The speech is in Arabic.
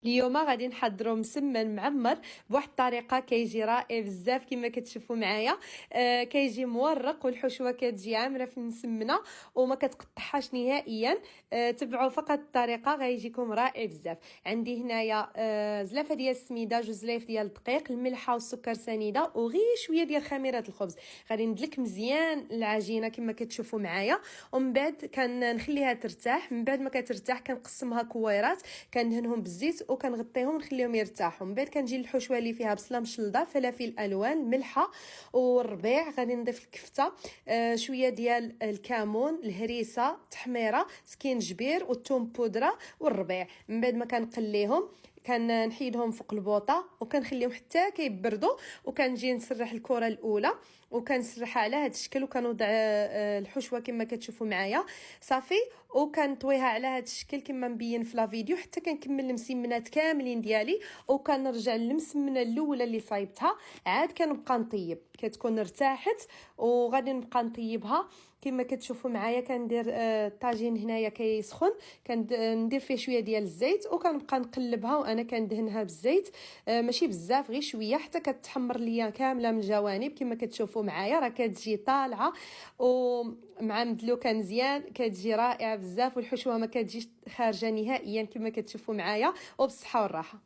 اليوم غادي نحضروا مسمن معمر بواحد الطريقه كيجي رائع بزاف كما كتشوفوا معايا. كيجي مورق والحشوه كتجي عامره في المسمنه وما كتقطعهاش نهائيا. تبعوا فقط الطريقه غيجيكم رائع بزاف. عندي هنايا زلافه ديال السميده، جوج زلايف ديال الدقيق، الملحه والسكر سنيده وغير شويه ديال خميره الخبز. غادي ندلك مزيان العجينه كما كتشوفوا معايا، ومن بعد كنخليها ترتاح. من بعد ما كترتاح كنقسمها كويرات، كندهنهم بالزيت وكنغطيهم ونخليهم يرتاحوا. من بعد كنجي للحشوه اللي فيها بصله مشلضه، فلافل الوان، ملحه والربيع. غادي نضيف الكفته، شويه ديال الكمون، الهريسه، تحميره، سكينجبير والثوم بودره والربيع. من بعد ما كنقليهم كنحيدهم فوق البوطه وكنخليهم حتى كيبردوا، وكنجي نسرح الكره الاولى وكنسرحها على هذا الشكل، وكنوضع الحشوه كما كتشوفوا معايا صافي، وكنطويها على هذا الشكل كما مبين في لا فيديو حتى كنكمل المسمنات كاملين ديالي. وكنرجع للمسمنه الاولى اللي صايبتها، عاد كنبقى نطيب، كتكون ارتاحت وغادي نبقى نطيبها كما كتشوفوا معايا. كندير الطاجين هنايا كيسخن، كندير فيه شويه ديال الزيت وكنبقى نقلبها وانا كندهنها بالزيت، ماشي بزاف، غير شويه حتى كتحمر ليا كامله من الجوانب كما كتشوفوا معايا. راه كتجي طالعه ومع مدلوكه مزيان، كتجي رائعه بزاف، والحشوه ما كتجيش خارجه نهائيا كما كتشوفوا معايا. وبالصحه والراحه.